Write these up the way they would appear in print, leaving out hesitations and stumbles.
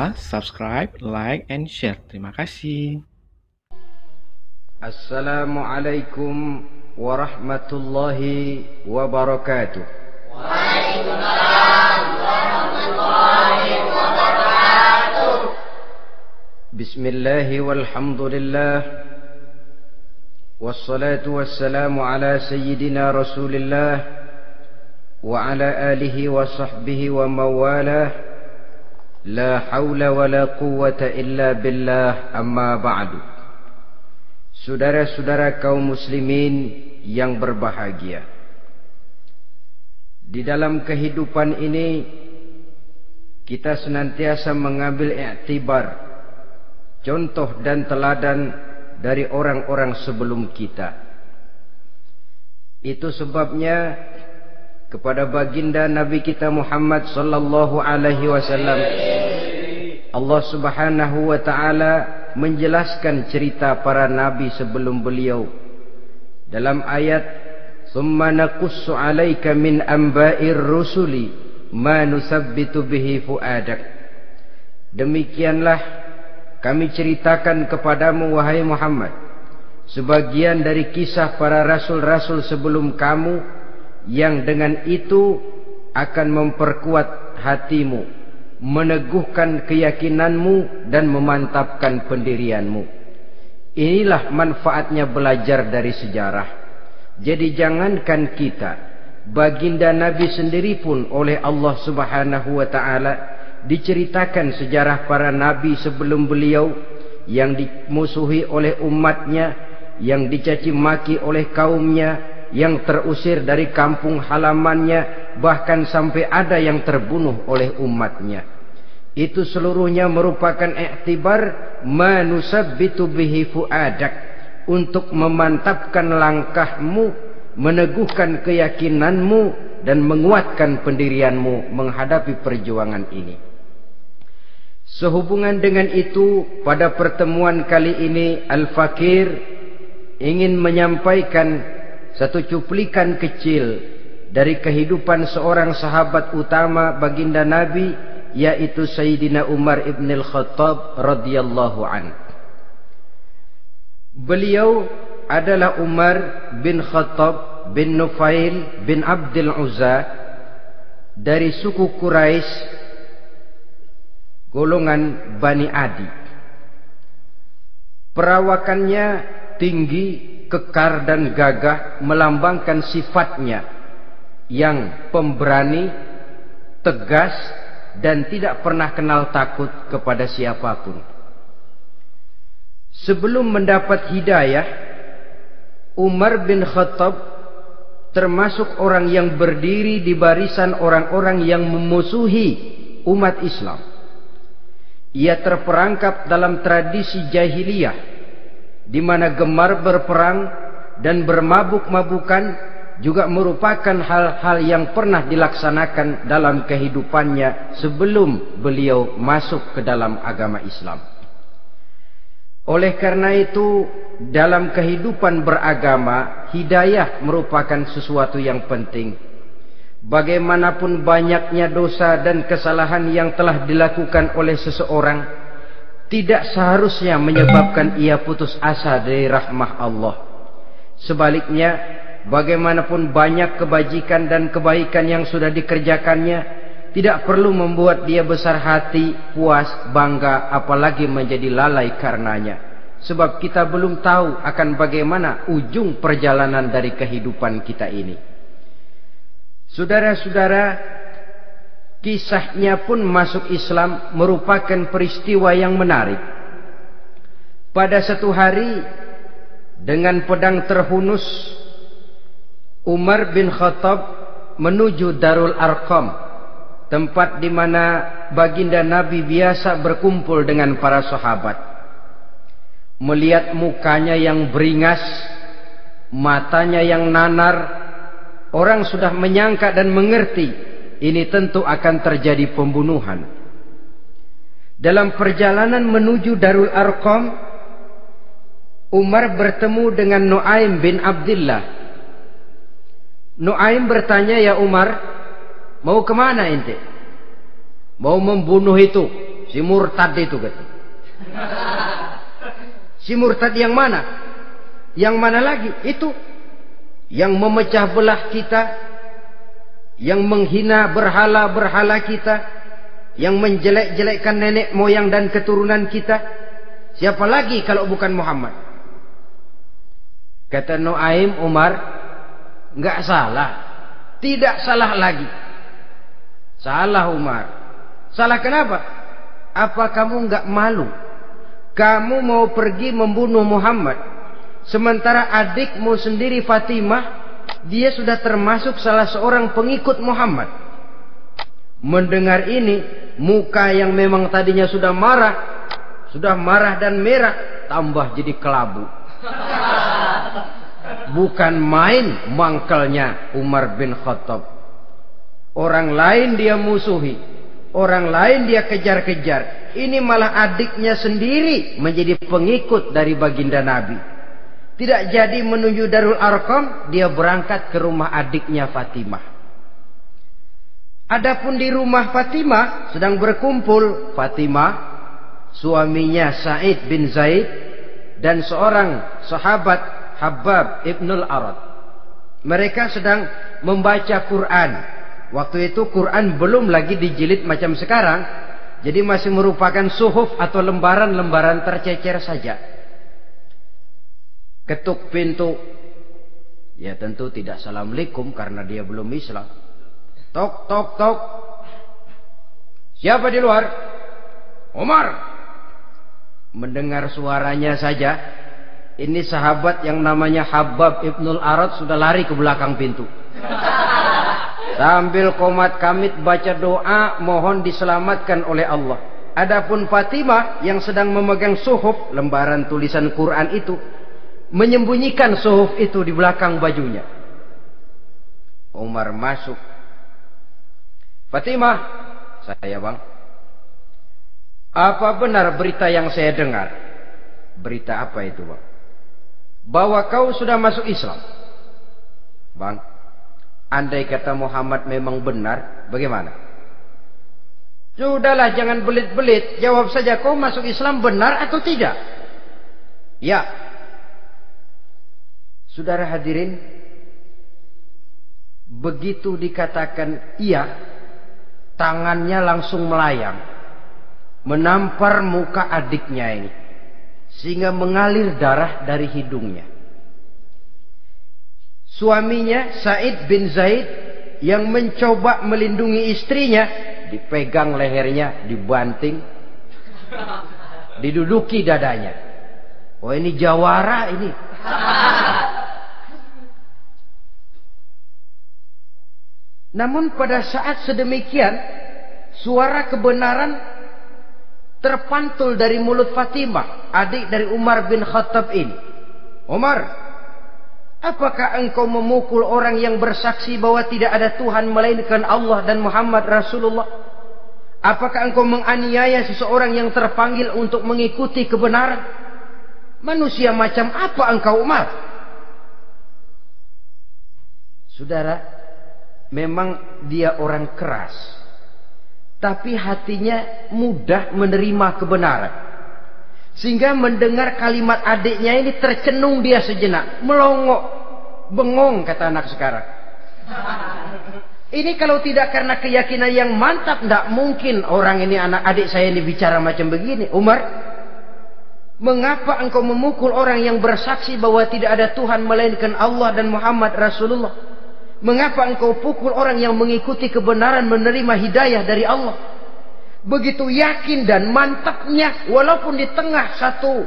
lupa subscribe, like, and share. Terima kasih. Assalamualaikum warahmatullahi wabarakatuh. Waalaikumsalam warahmatullahi wabarakatuh. Bismillahi walhamdulillah. Wassalatu wassalamu ala sayyidina Rasulillah wa ala alihi wa sahbihi wa mawalah. La hawla wa la quwwata illa billah, amma ba'du. Saudara-saudara kaum muslimin yang berbahagia, di dalam kehidupan ini kita senantiasa mengambil iktibar, contoh dan teladan dari orang-orang sebelum kita. Itu sebabnya kepada baginda Nabi kita Muhammad sallallahu alaihi wasallam Allah Subhanahu wa taala menjelaskan cerita para nabi sebelum beliau dalam ayat "Tsumma naqussu 'alaika min amba'ir rusuli ma nusabbitu bihi fu'adak." Demikianlah kami ceritakan kepadamu wahai Muhammad sebagian dari kisah para rasul-rasul sebelum kamu yang dengan itu akan memperkuat hatimu, meneguhkan keyakinanmu dan memantapkan pendirianmu. Inilah manfaatnya belajar dari sejarah. Jadi jangankan kita, baginda Nabi sendiri pun oleh Allah Subhanahu wa taala diceritakan sejarah para nabi sebelum beliau yang dimusuhi oleh umatnya, yang dicaci maki oleh kaumnya, yang terusir dari kampung halamannya, bahkan sampai ada yang terbunuh oleh umatnya. Itu seluruhnya merupakan iktibar manusabbitu bihi fuadak, untuk memantapkan langkahmu, meneguhkan keyakinanmu dan menguatkan pendirianmu menghadapi perjuangan ini. Sehubungan dengan itu, pada pertemuan kali ini Al-Fakir ingin menyampaikan satu cuplikan kecil dari kehidupan seorang sahabat utama baginda Nabi, yaitu Sayyidina Umar ibn al-Khattab radhiyallahu anhu. Beliau adalah Umar bin Khattab bin Nufail bin Abdul Uzza dari suku Quraisy, golongan Bani Adi. Perawakannya tinggi, kekar dan gagah, melambangkan sifatnya yang pemberani, tegas dan tidak pernah kenal takut kepada siapapun. Sebelum mendapat hidayah, Umar bin Khattab termasuk orang yang berdiri di barisan orang-orang yang memusuhi umat Islam. Ia terperangkap dalam tradisi jahiliyah, di mana gemar berperang dan bermabuk-mabukan juga merupakan hal-hal yang pernah dilaksanakan dalam kehidupannya sebelum beliau masuk ke dalam agama Islam. Oleh karena itu, dalam kehidupan beragama, hidayah merupakan sesuatu yang penting. Bagaimanapun banyaknya dosa dan kesalahan yang telah dilakukan oleh seseorang, tidak seharusnya menyebabkan ia putus asa dari rahmah Allah. Sebaliknya, bagaimanapun banyak kebajikan dan kebaikan yang sudah dikerjakannya, tidak perlu membuat dia besar hati, puas, bangga, apalagi menjadi lalai karenanya. Sebab kita belum tahu akan bagaimana ujung perjalanan dari kehidupan kita ini. Saudara-saudara, kisahnya pun masuk Islam merupakan peristiwa yang menarik. Pada satu hari, dengan pedang terhunus, Umar bin Khattab menuju Darul Arqam, tempat di mana baginda Nabi biasa berkumpul dengan para sahabat. Melihat mukanya yang beringas, matanya yang nanar, orang sudah menyangka dan mengerti ini tentu akan terjadi pembunuhan. Dalam perjalanan menuju Darul Arqam, Umar bertemu dengan Nuaim bin Abdullah. Nuaim bertanya, "Ya Umar, mau kemana ente?" "Mau membunuh itu si murtad itu gitu. Si murtad yang mana? Yang mana lagi? Itu yang memecah belah kita, yang menghina berhala-berhala kita, yang menjelek-jelekkan nenek moyang dan keturunan kita. Siapa lagi kalau bukan Muhammad? Kata Nuaim Umar, enggak salah. Tidak salah lagi. Salah Umar. Salah kenapa? Apa kamu enggak malu? Kamu mau pergi membunuh Muhammad, sementara adikmu sendiri Fatimah, dia sudah termasuk salah seorang pengikut Muhammad. Mendengar ini, muka yang memang tadinya sudah marah dan merah, tambah jadi kelabu. Bukan main mangkelnya Umar bin Khattab. Orang lain dia musuhi, orang lain dia kejar-kejar. Ini malah adiknya sendiri menjadi pengikut dari baginda Nabi. Tidak jadi menuju Darul Arqam, dia berangkat ke rumah adiknya Fatimah. Adapun di rumah Fatimah sedang berkumpul Fatimah, suaminya Sa'id bin Zaid, dan seorang sahabat Habbab ibnul Arad. Mereka sedang membaca Quran. Waktu itu Quran belum lagi dijilid macam sekarang, jadi masih merupakan suhuf atau lembaran-lembaran tercecer saja. Ketuk pintu. Ya tentu tidak assalamualaikum karena dia belum Islam. Tok, tok, tok. Siapa di luar? Umar. Mendengar suaranya saja, ini sahabat yang namanya Habbab ibnul Arad sudah lari ke belakang pintu. Sambil komat kamit baca doa mohon diselamatkan oleh Allah. Adapun Fatimah yang sedang memegang suhuf, lembaran tulisan Quran itu, menyembunyikan suhuf itu di belakang bajunya. Umar masuk. Fatimah, saya bang. Apa benar berita yang saya dengar? Berita apa itu bang? Bahwa kau sudah masuk Islam. Bang, andai kata Muhammad memang benar, bagaimana? Sudahlah, jangan belit-belit. Jawab saja, kau masuk Islam benar atau tidak? Ya. Saudara hadirin, begitu dikatakan iya, tangannya langsung melayang, menampar muka adiknya ini, sehingga mengalir darah dari hidungnya. Suaminya Sa'id bin Zaid yang mencoba melindungi istrinya, dipegang lehernya, dibanting, diduduki dadanya. Oh ini jawara ini. Namun pada saat sedemikian, suara kebenaran terpantul dari mulut Fatimah, adik dari Umar bin Khattab ini. Umar, apakah engkau memukul orang yang bersaksi bahwa tidak ada Tuhan melainkan Allah dan Muhammad Rasulullah? Apakah engkau menganiaya seseorang yang terpanggil untuk mengikuti kebenaran? Manusia macam apa engkau, Umar? Saudara, memang dia orang keras, tapi hatinya mudah menerima kebenaran. Sehingga mendengar kalimat adiknya ini tercenung dia sejenak, melongo, bengong kata anak sekarang. Ini kalau tidak karena keyakinan yang mantap, tidak mungkin orang ini, anak adik saya ini bicara macam begini. Umar, mengapa engkau memukul orang yang bersaksi bahwa tidak ada Tuhan melainkan Allah dan Muhammad Rasulullah? Mengapa engkau pukul orang yang mengikuti kebenaran, menerima hidayah dari Allah? Begitu yakin dan mantapnya, walaupun di tengah satu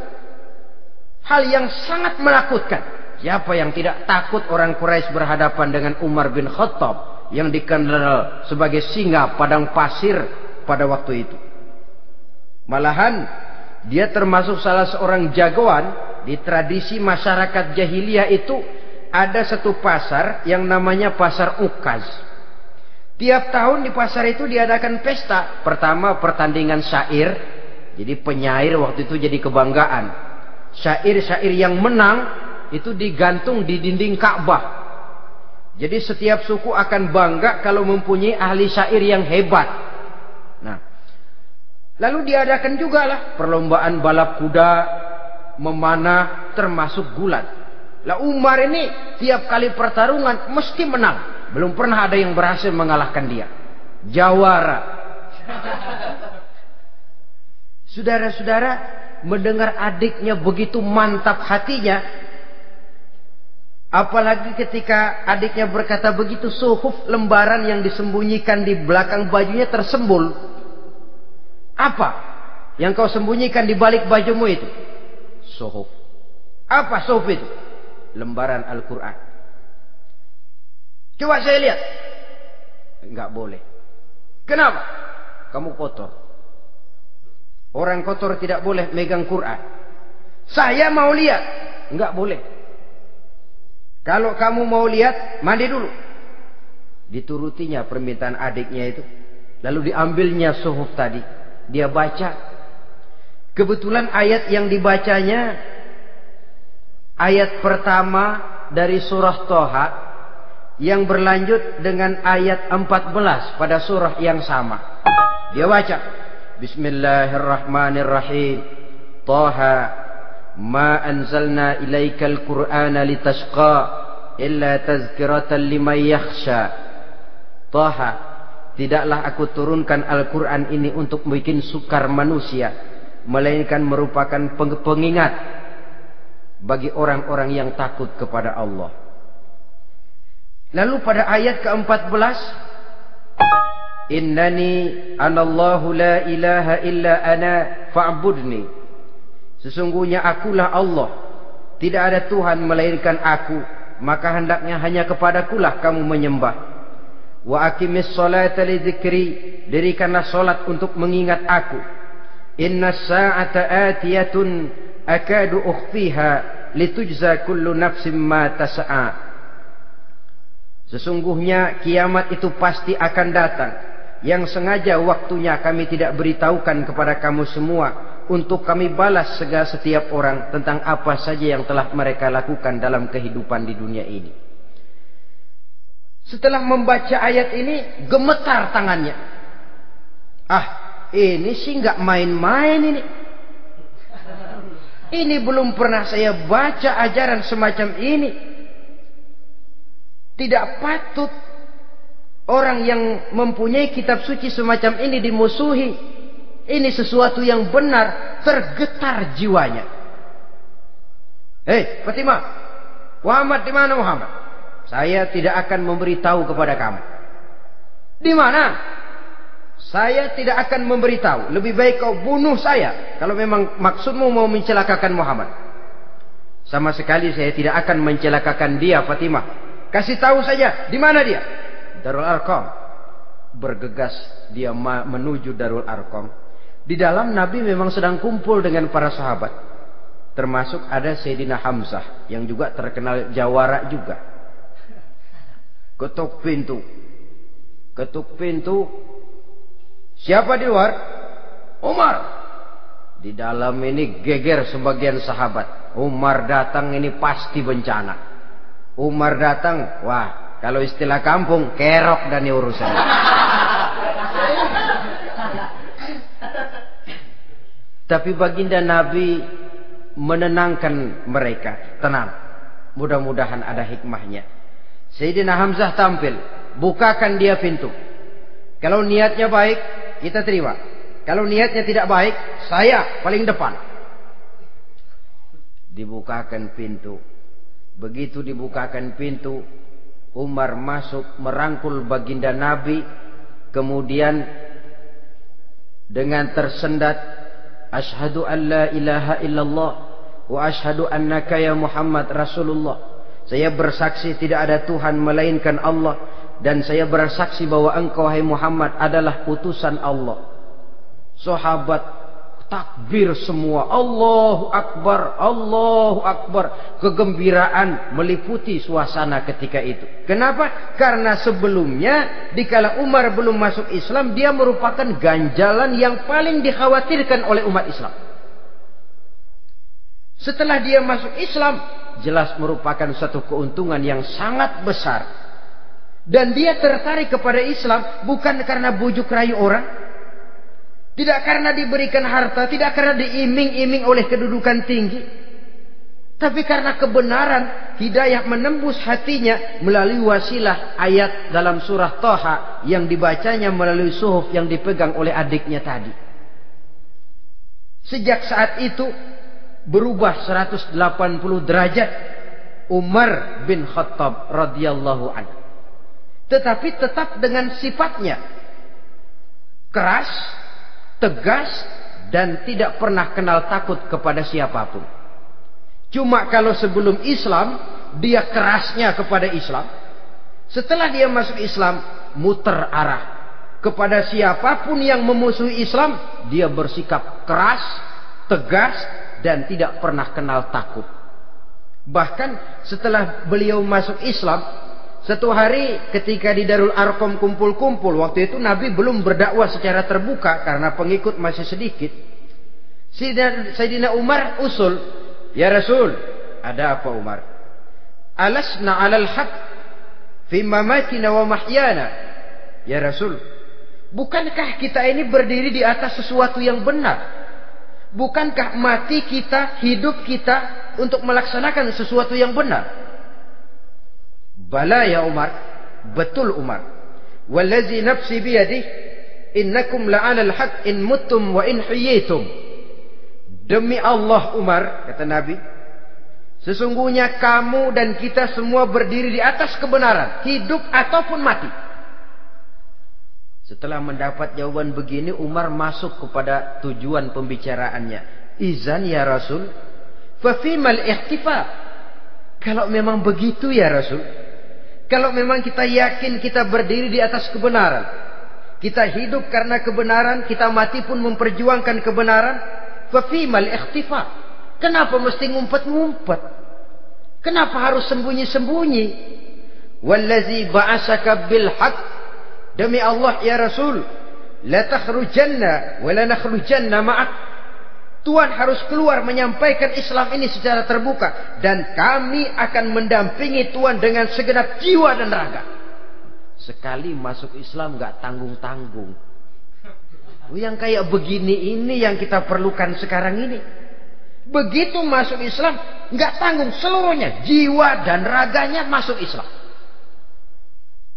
hal yang sangat menakutkan. Siapa yang tidak takut orang Quraisy berhadapan dengan Umar bin Khattab yang dikenal sebagai singa padang pasir pada waktu itu? Malahan dia termasuk salah seorang jagoan di tradisi masyarakat jahiliyah itu. Ada satu pasar yang namanya pasar Ukaz. Tiap tahun di pasar itu diadakan pesta. Pertama pertandingan syair. Jadi penyair waktu itu jadi kebanggaan. Syair-syair yang menang itu digantung di dinding Ka'bah. Jadi setiap suku akan bangga kalau mempunyai ahli syair yang hebat. Nah, Lalu diadakan juga lah perlombaan balap kuda, memanah, termasuk gulat. Lah Umar ini tiap kali pertarungan mesti menang. Belum pernah ada yang berhasil mengalahkan dia. Jawara. Saudara-saudara, mendengar adiknya begitu mantap hatinya, apalagi ketika adiknya berkata begitu, suhuf, lembaran yang disembunyikan di belakang bajunya tersembul. Apa yang kau sembunyikan di balik bajumu itu? Suhuf. Apa suhuf itu? Lembaran Al-Quran. Coba saya lihat. Enggak boleh. Kenapa? Kamu kotor. Orang kotor tidak boleh megang Quran. Saya mau lihat. Enggak boleh. Kalau kamu mau lihat, mandi dulu. Diturutinya permintaan adiknya itu. Lalu diambilnya suhuf tadi. Dia baca. Kebetulan ayat yang dibacanya ayat pertama dari surah Toha yang berlanjut dengan ayat 14 pada surah yang sama. Dia baca, Bismillahirrahmanirrahim. Toha ma anzalna ilaikal Qur'ana litashqa illa tazkiratan liman yakhsha. Toha, tidaklah aku turunkan Al-Quran ini untuk bikin sukar manusia, melainkan merupakan pengingat bagi orang-orang yang takut kepada Allah. Lalu pada ayat ke-14, Innani anallahu la ilaha illa ana fa'budni. Sesungguhnya akulah Allah, tidak ada Tuhan melainkan aku, maka hendaknya hanya kepadakulah kamu menyembah. Wa aqimis salata li dzikri, dirikanlah salat untuk mengingat aku. Inna sa'ata atiyatun akadu ukhfiha litujza kullu nafsin ma tas'a. Sesungguhnya kiamat itu pasti akan datang, yang sengaja waktunya kami tidak beritahukan kepada kamu semua, untuk kami balas setiap orang tentang apa saja yang telah mereka lakukan dalam kehidupan di dunia ini. Setelah membaca ayat ini, gemetar tangannya. Ah, ini sih nggak main-main ini. Ini belum pernah saya baca ajaran semacam ini. Tidak patut orang yang mempunyai kitab suci semacam ini dimusuhi. Ini sesuatu yang benar, tergetar jiwanya. Hei, Fatimah, Muhammad di mana Muhammad? Saya tidak akan memberitahu kepada kamu. Di mana? Saya tidak akan memberitahu. Lebih baik kau bunuh saya kalau memang maksudmu mau mencelakakan Muhammad. Sama sekali saya tidak akan mencelakakan dia, Fatimah. Kasih tahu saja, di mana dia? Darul Arqam. Bergegas dia menuju Darul Arqam. Di dalam Nabi memang sedang kumpul dengan para sahabat. Termasuk ada Sayyidina Hamzah yang juga terkenal jawara juga. Ketuk pintu. Ketuk pintu. Siapa di luar? Umar. Di dalam ini geger sebagian sahabat. Umar datang ini pasti bencana. Umar datang, wah, kalau istilah kampung, kerok dan urusan. Tapi baginda Nabi menenangkan mereka. Tenang, mudah-mudahan ada hikmahnya. Sayyidina Hamzah tampil, bukakan dia pintu. Kalau niatnya baik, kita terima. Kalau niatnya tidak baik, saya paling depan. Dibukakan pintu. Begitu dibukakan pintu, Umar masuk merangkul baginda Nabi. Kemudian dengan tersendat, Ashhadu an la ilaha illallah wa ashhadu annaka ya Muhammad Rasulullah. Saya bersaksi tidak ada Tuhan melainkan Allah, dan saya bersaksi bahwa engkau hai Muhammad adalah utusan Allah. Sahabat takbir semua, Allahu Akbar, Allahu Akbar. Kegembiraan meliputi suasana ketika itu. Kenapa? Karena sebelumnya dikala Umar belum masuk Islam, dia merupakan ganjalan yang paling dikhawatirkan oleh umat Islam. Setelah dia masuk Islam, jelas merupakan satu keuntungan yang sangat besar. Dan dia tertarik kepada Islam bukan karena bujuk rayu orang, Tidak karena diberikan harta, tidak karena diiming-iming oleh kedudukan tinggi, tapi karena kebenaran. Hidayah menembus hatinya melalui wasilah ayat dalam surah Thaha yang dibacanya melalui suhuf yang dipegang oleh adiknya tadi. Sejak saat itu berubah 180 derajat Umar bin Khattab radhiyallahu anhu. Tetapi tetap dengan sifatnya keras, tegas, dan tidak pernah kenal takut kepada siapapun. Cuma kalau sebelum Islam dia kerasnya kepada Islam, setelah dia masuk Islam muter arah kepada siapapun yang memusuhi Islam. Dia bersikap keras, tegas, dan tidak pernah kenal takut. Bahkan setelah beliau masuk Islam, satu hari ketika di Darul Arqam kumpul-kumpul, waktu itu Nabi belum berdakwah secara terbuka karena pengikut masih sedikit. Sayyidina Umar usul, "Ya Rasul, ada apa Umar? Alasna 'alal haq fi mamatina wa mahyana?" Ya Rasul, bukankah kita ini berdiri di atas sesuatu yang benar? Bukankah mati kita, hidup kita untuk melaksanakan sesuatu yang benar? Bala ya Umar, betul Umar. Wallazi nafsi biyadih, innakum la'alal haq in muttum wa in hiyitum. Demi Allah Umar, kata Nabi, sesungguhnya kamu dan kita semua berdiri di atas kebenaran, hidup ataupun mati. Setelah mendapat jawaban begini, Umar masuk kepada tujuan pembicaraannya. Izan ya Rasul, fafimal ihtifa. Kalau memang begitu ya Rasul, kalau memang kita yakin kita berdiri di atas kebenaran, kita hidup karena kebenaran, kita mati pun memperjuangkan kebenaran, fafimal ihtifa. Kenapa mesti ngumpet-ngumpet? Kenapa harus sembunyi-sembunyi? Wallazi ba'asaka bil haqq, demi Allah ya Rasul, la takhrujanna wa la nakhrujanna ma'ak. Tuhan harus keluar menyampaikan Islam ini secara terbuka, dan kami akan mendampingi Tuhan dengan segenap jiwa dan raga. Sekali masuk Islam gak tanggung-tanggung. Yang kayak begini ini yang kita perlukan sekarang ini. Begitu masuk Islam gak tanggung seluruhnya, jiwa dan raganya masuk Islam.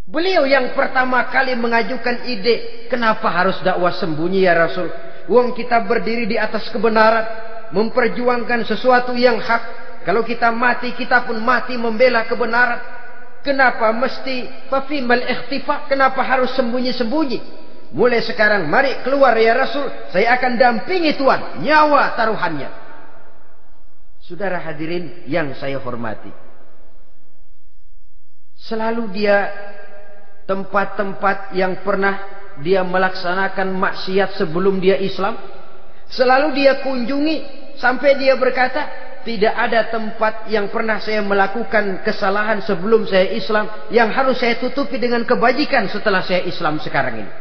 Beliau yang pertama kali mengajukan ide, kenapa harus dakwah sembunyi ya Rasul? Wong kita berdiri di atas kebenaran, memperjuangkan sesuatu yang hak. Kalau kita mati, kita pun mati membela kebenaran. Kenapa mesti fafimal ikhtifa? Kenapa harus sembunyi-sembunyi? Mulai sekarang mari keluar ya Rasul, saya akan dampingi Tuhan, nyawa taruhannya. Saudara hadirin yang saya hormati, selalu dia tempat-tempat yang pernah dia melaksanakan maksiat sebelum dia Islam, selalu dia kunjungi, sampai dia berkata, tidak ada tempat yang pernah saya melakukan kesalahan sebelum saya Islam yang harus saya tutupi dengan kebajikan setelah saya Islam sekarang ini.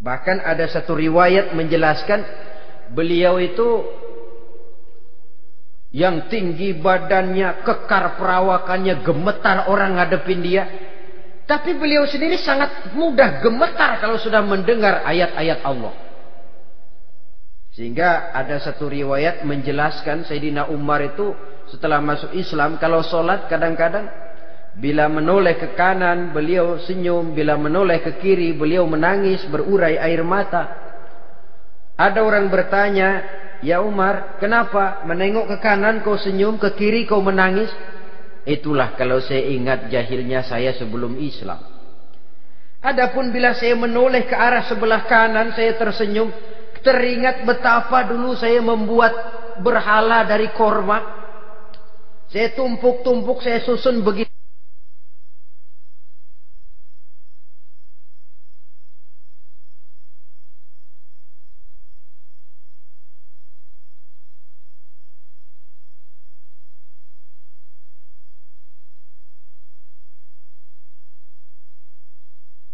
Bahkan ada satu riwayat menjelaskan beliau itu yang tinggi badannya, kekar perawakannya, gemetar orang ngadepin dia. Tapi beliau sendiri sangat mudah gemetar kalau sudah mendengar ayat-ayat Allah. Sehingga ada satu riwayat menjelaskan Sayyidina Umar itu setelah masuk Islam, kalau sholat kadang-kadang bila menoleh ke kanan beliau senyum, bila menoleh ke kiri beliau menangis berurai air mata. Ada orang bertanya, ya Umar, kenapa menengok ke kanan kau senyum, ke kiri kau menangis? Itulah kalau saya ingat jahilnya saya sebelum Islam. Adapun bila saya menoleh ke arah sebelah kanan saya tersenyum, teringat betapa dulu saya membuat berhala dari korma. Saya tumpuk-tumpuk, saya susun begitu.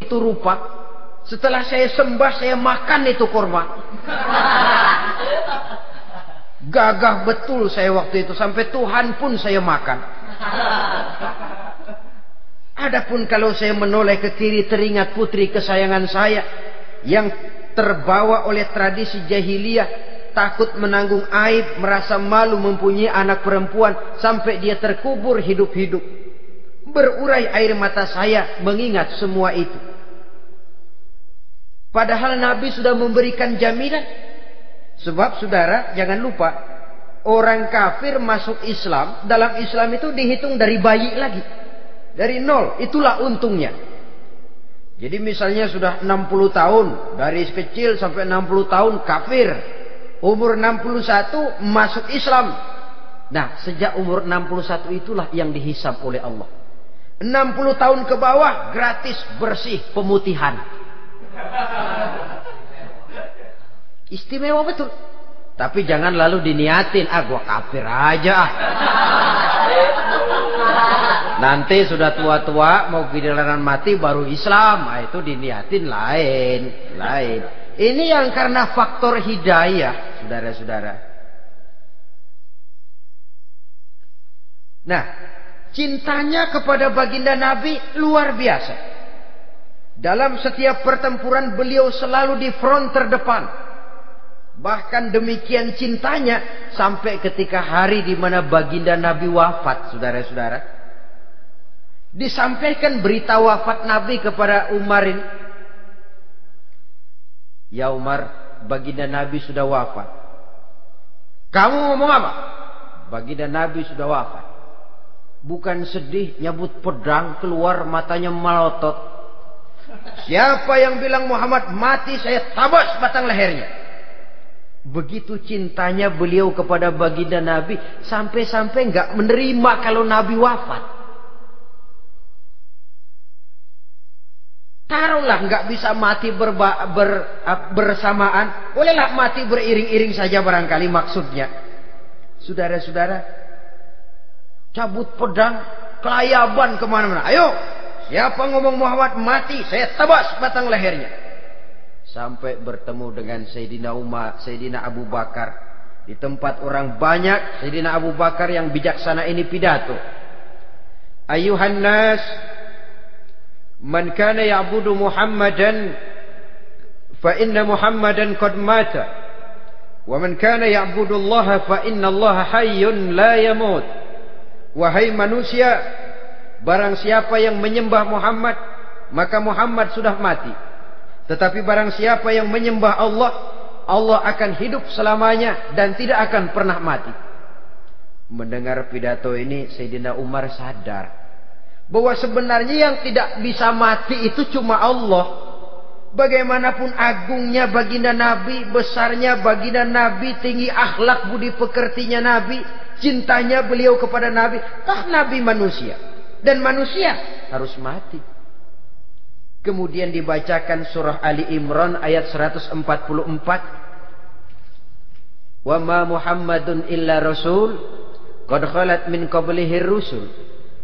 Itu rupa. Setelah saya sembah, saya makan itu korma. Gagah betul saya waktu itu, sampai Tuhan pun saya makan. Adapun kalau saya menoleh ke kiri, teringat putri kesayangan saya yang terbawa oleh tradisi jahiliyah, takut menanggung aib, merasa malu mempunyai anak perempuan, sampai dia terkubur hidup-hidup. Berurai air mata saya mengingat semua itu. Padahal Nabi sudah memberikan jaminan. Sebab saudara, jangan lupa, orang kafir masuk Islam, dalam Islam itu dihitung dari bayi lagi. Dari nol, itulah untungnya. Jadi misalnya sudah 60 tahun, dari kecil sampai 60 tahun kafir. Umur 61 masuk Islam. Nah, sejak umur 61 itulah yang dihisab oleh Allah. 60 tahun ke bawah gratis bersih pemutihan. Istimewa betul. Tapi jangan lalu diniatin, gua kafir aja ah. Nanti sudah tua-tua mau giliran mati baru Islam. Nah, itu diniatin lain. Ini yang karena faktor hidayah, saudara-saudara. Nah, cintanya kepada baginda Nabi luar biasa. Dalam setiap pertempuran beliau selalu di front terdepan. Bahkan demikian cintanya sampai ketika hari di mana baginda Nabi wafat, saudara-saudara. Disampaikan berita wafat Nabi kepada Umarin. Ya Umar, baginda Nabi sudah wafat. Kamu ngomong apa? Baginda Nabi sudah wafat. Bukan sedih, nyabut pedang, keluar matanya melotot. Siapa yang bilang Muhammad mati, saya tabas batang lehernya. Begitu cintanya beliau kepada baginda Nabi, sampai-sampai nggak menerima kalau Nabi wafat. Taruhlah nggak bisa mati bersamaan, bolehlah mati beriring-iring saja barangkali maksudnya. Saudara-saudara, cabut pedang, kelayaban kemana-mana. Ayo, siapa ngomong Muhammad mati, saya tabas batang lehernya. Sampai bertemu dengan Sayyidina Umar, Sayyidina Abu Bakar. Di tempat orang banyak, Sayyidina Abu Bakar yang bijaksana ini pidato. Ayuhan nas, man kana ya'budu Muhammadan fa inna Muhammadan qad mata. Wa man kana ya'budu Allah fa inna Allah hayyun la yamut. Wahai manusia, barang siapa yang menyembah Muhammad, maka Muhammad sudah mati. Tetapi barang siapa yang menyembah Allah, Allah akan hidup selamanya dan tidak akan pernah mati. Mendengar pidato ini, Sayyidina Umar sadar bahwa sebenarnya yang tidak bisa mati itu cuma Allah. Bagaimanapun agungnya baginda Nabi, besarnya baginda Nabi, tinggi akhlak budi pekertinya Nabi, cintanya beliau kepada Nabi, toh Nabi manusia dan manusia harus mati. Kemudian dibacakan surah Ali Imran ayat 144. Wa ma Muhammadun illa rasul qad khalat min qablihi rusul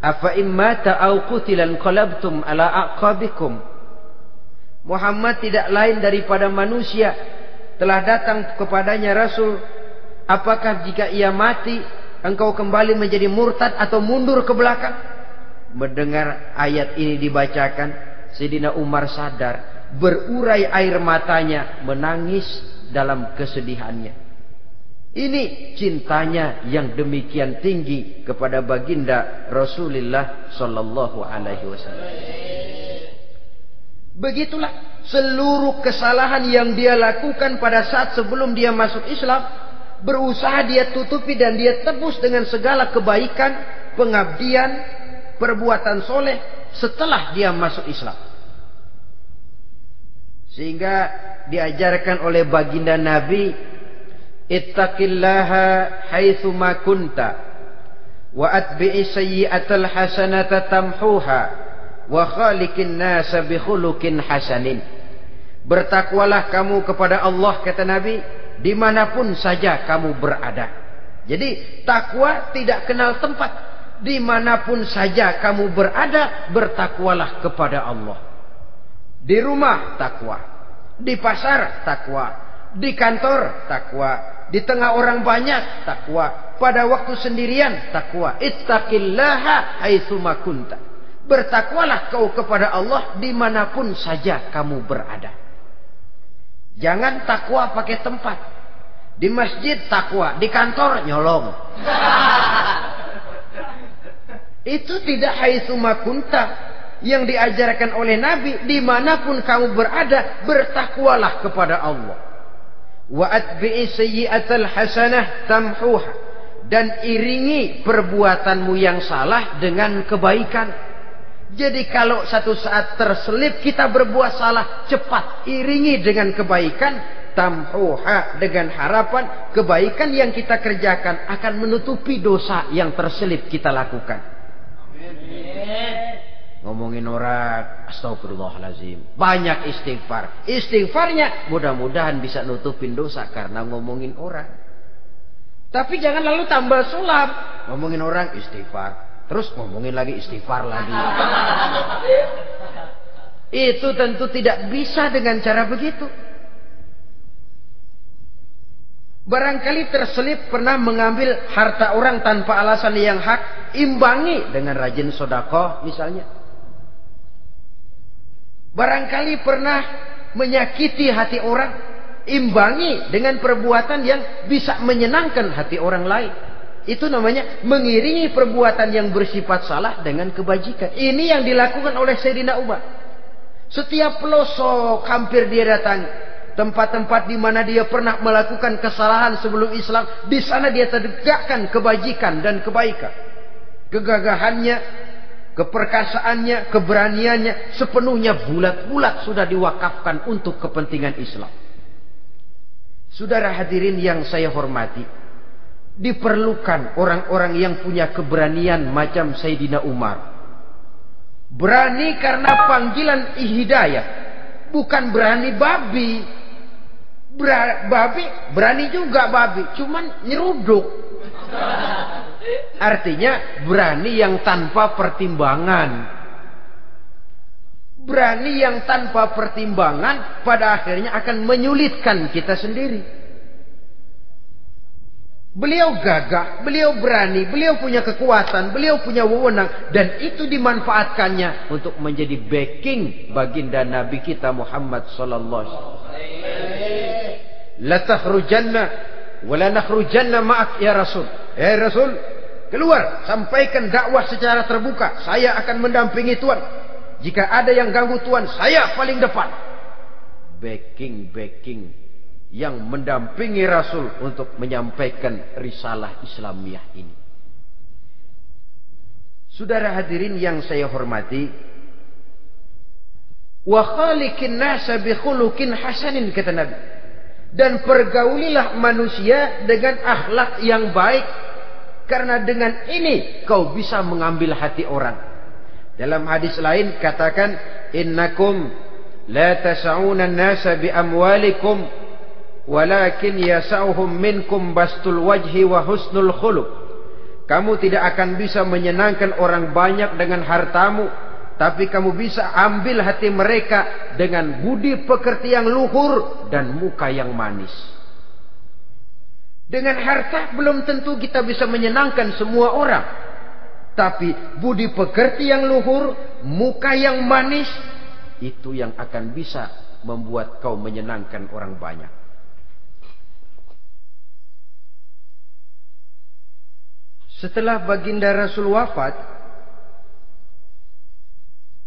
afa immata aw qutilan qalabtum ala aqabikum. Muhammad tidak lain daripada manusia, telah datang kepadanya rasul. Apakah jika ia mati engkau kembali menjadi murtad atau mundur ke belakang? Mendengar ayat ini dibacakan, Sayyidina Umar sadar, berurai air matanya, menangis dalam kesedihannya. Ini cintanya yang demikian tinggi kepada baginda Rasulullah sallallahu alaihi wasallam. Begitulah seluruh kesalahan yang dia lakukan pada saat sebelum dia masuk Islam, berusaha dia tutupi dan dia tebus dengan segala kebaikan, pengabdian, perbuatan soleh setelah dia masuk Islam. Sehingga diajarkan oleh baginda Nabi, ittaqillaha haitsu ma kunta wa atbi'i sayyi'atal hasanata tamhuha wa khaliqin nasa bi khuluqin hasanin. Bertakwalah kamu kepada Allah, kata Nabi, dimanapun saja kamu berada. Jadi takwa tidak kenal tempat. Dimanapun saja kamu berada, bertakwalah kepada Allah. Di rumah takwa, di pasar takwa, di kantor takwa, di tengah orang banyak takwa, pada waktu sendirian takwa. Ittaqillaha haitsu ma kunta. Bertakwalah kau kepada Allah dimanapun saja kamu berada. Jangan takwa pakai tempat. Di masjid takwa, di kantor nyolong. Itu tidak haitsu makunta. Yang diajarkan oleh Nabi, dimanapun kamu berada, bertakwalah kepada Allah. Wa atbi'i sayyi'atal hasanah tamhuha. Dan iringi perbuatanmu yang salah dengan kebaikan. Jadi kalau satu saat terselip kita berbuat salah, cepat iringi dengan kebaikan. Tamhuha, dengan harapan kebaikan yang kita kerjakan akan menutupi dosa yang terselip kita lakukan. Ngomongin orang, astagfirullahaladzim, banyak istighfar. Istighfarnya mudah-mudahan bisa nutupin dosa karena ngomongin orang. Tapi jangan lalu tambah sulap. Ngomongin orang istighfar, terus ngomongin lagi istighfar lagi. Itu tentu tidak bisa dengan cara begitu. Barangkali terselip pernah mengambil harta orang tanpa alasan yang hak, imbangi dengan rajin sedekah misalnya. Barangkali pernah menyakiti hati orang, imbangi dengan perbuatan yang bisa menyenangkan hati orang lain. Itu namanya mengiringi perbuatan yang bersifat salah dengan kebajikan. Ini yang dilakukan oleh Sayyidina Umar. Setiap pelosok hampir dia datangi. Tempat-tempat di mana dia pernah melakukan kesalahan sebelum Islam, di sana dia tegakkan kebajikan dan kebaikan. Kegagahannya, keperkasaannya, keberaniannya sepenuhnya bulat-bulat sudah diwakafkan untuk kepentingan Islam. Saudara hadirin yang saya hormati, diperlukan orang-orang yang punya keberanian macam Sayyidina Umar. Berani karena panggilan hidayah, bukan berani babi. Babi berani juga babi, cuman nyeruduk. Artinya berani yang tanpa pertimbangan. Berani yang tanpa pertimbangan pada akhirnya akan menyulitkan kita sendiri. Beliau gagah, beliau berani, beliau punya kekuatan, beliau punya wewenang, dan itu dimanfaatkannya untuk menjadi backing baginda Nabi kita Muhammad sallallahu alaihi wasallam. La takhrujanna wa la nakhrujanna ma'ak ya Rasul. Ya Rasul, keluar, sampaikan dakwah secara terbuka. Saya akan mendampingi Tuhan. Jika ada yang ganggu Tuhan, saya paling depan. Backing yang mendampingi Rasul untuk menyampaikan risalah Islamiyah ini. Saudara hadirin yang saya hormati, wa khaliqin nasa bi khuluqin hasanin, kata Nabi. Dan pergaulilah manusia dengan akhlak yang baik, karena dengan ini kau bisa mengambil hati orang. Dalam hadis lain katakan, innakum la tas'una an-nasa bi amwalikum walakin yas'uhum minkum bastul wajhi wa husnul khuluq. Kamu tidak akan bisa menyenangkan orang banyak dengan hartamu, tapi kamu bisa ambil hati mereka dengan budi pekerti yang luhur dan muka yang manis. Dengan harta belum tentu kita bisa menyenangkan semua orang, tapi budi pekerti yang luhur, muka yang manis, itu yang akan bisa membuat kau menyenangkan orang banyak. Setelah baginda Rasul wafat,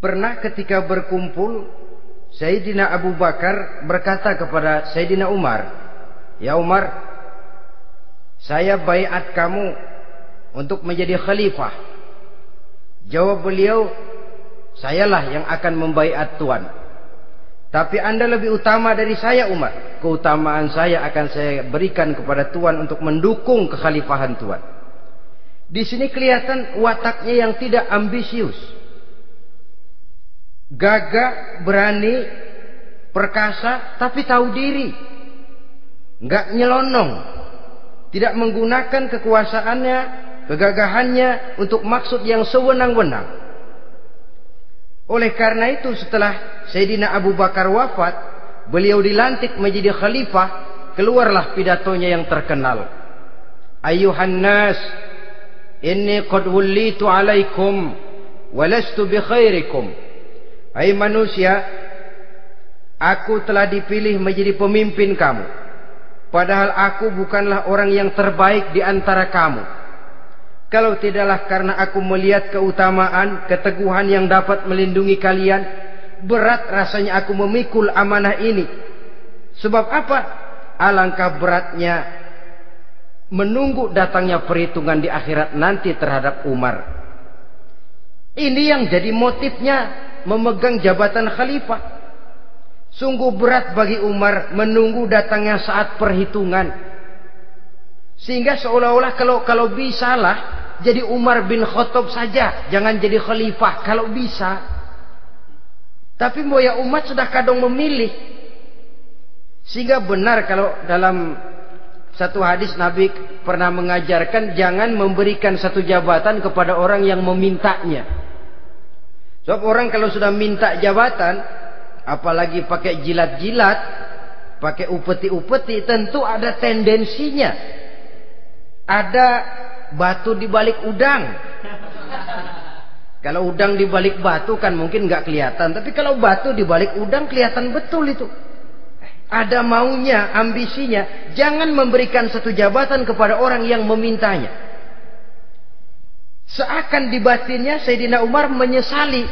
pernah ketika berkumpul, Sayyidina Abu Bakar berkata kepada Sayyidina Umar, "Ya Umar, saya baiat kamu untuk menjadi khalifah." Jawab beliau, "Sayalah yang akan membaiat Tuan. Tapi Anda lebih utama dari saya Umar. Keutamaan saya akan saya berikan kepada Tuan untuk mendukung kekhalifahan Tuan." Di sini kelihatan wataknya yang tidak ambisius. Gagah, berani, perkasa, tapi tahu diri. Enggak nyelonong. Tidak menggunakan kekuasaannya, kegagahannya untuk maksud yang sewenang-wenang. Oleh karena itu setelah Sayyidina Abu Bakar wafat, beliau dilantik menjadi khalifah, keluarlah pidatonya yang terkenal. Ayuhan nas, inni qad wullitu alaikum walastu bi khairikum. Hai manusia, aku telah dipilih menjadi pemimpin kamu. Padahal aku bukanlah orang yang terbaik di antara kamu. Kalau tidaklah karena aku melihat keutamaan, keteguhan yang dapat melindungi kalian, berat rasanya aku memikul amanah ini. Sebab apa? Alangkah beratnya menunggu datangnya perhitungan di akhirat nanti terhadap Umar. Ini yang jadi motifnya memegang jabatan khalifah. Sungguh berat bagi Umar menunggu datangnya saat perhitungan. Sehingga seolah-olah kalau bisalah jadi Umar bin Khattab saja, jangan jadi khalifah kalau bisa. Tapi moya umat sudah kadang memilih. Sehingga benar kalau dalam satu hadis Nabi pernah mengajarkan jangan memberikan satu jabatan kepada orang yang memintanya. Sebab orang kalau sudah minta jabatan, apalagi pakai jilat-jilat, pakai upeti-upeti, tentu ada tendensinya. Ada batu di balik udang. Kalau udang di balik batu kan mungkin nggak kelihatan, tapi kalau batu di balik udang kelihatan betul itu. Ada maunya, ambisinya. Jangan memberikan satu jabatan kepada orang yang memintanya. Seakan di batinnya Sayyidina Umar menyesali.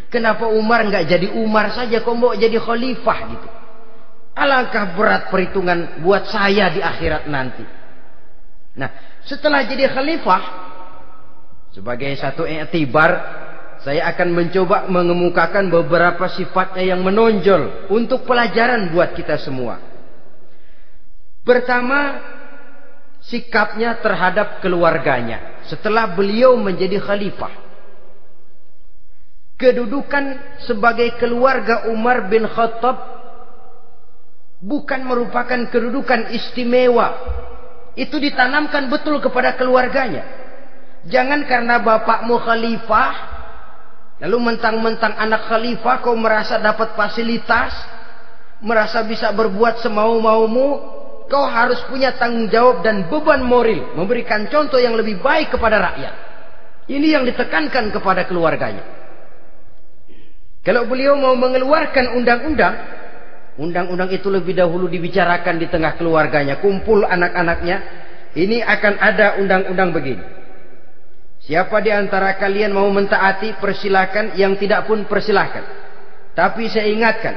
Kenapa Umar nggak jadi Umar saja, kok mau jadi khalifah gitu. Alangkah berat perhitungan buat saya di akhirat nanti. Nah, setelah jadi khalifah, sebagai satu i'tibar, saya akan mencoba mengemukakan beberapa sifatnya yang menonjol untuk pelajaran buat kita semua. Pertama, sikapnya terhadap keluarganya setelah beliau menjadi khalifah. Kedudukan sebagai keluarga Umar bin Khattab bukan merupakan kedudukan istimewa. Itu ditanamkan betul kepada keluarganya. Jangan karena bapakmu khalifah, lalu mentang-mentang anak khalifah kau merasa dapat fasilitas, merasa bisa berbuat semau-maumu, kau harus punya tanggung jawab dan beban moral, memberikan contoh yang lebih baik kepada rakyat. Ini yang ditekankan kepada keluarganya. Kalau beliau mau mengeluarkan undang-undang, undang-undang itu lebih dahulu dibicarakan di tengah keluarganya, kumpul anak-anaknya, ini akan ada undang-undang begini. Siapa di antara kalian mau mentaati, persilakan, yang tidak pun persilakan. Tapi saya ingatkan,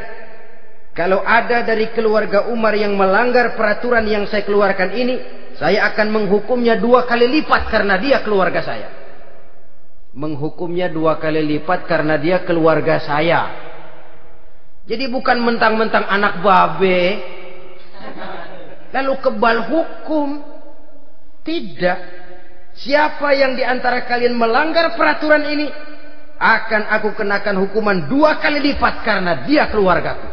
kalau ada dari keluarga Umar yang melanggar peraturan yang saya keluarkan ini, saya akan menghukumnya 2 kali lipat karena dia keluarga saya. Menghukumnya 2 kali lipat karena dia keluarga saya. Jadi bukan mentang-mentang anak babe, lalu kebal hukum. Tidak. Siapa yang di antara kalian melanggar peraturan ini, akan aku kenakan hukuman 2 kali lipat karena dia keluargaku.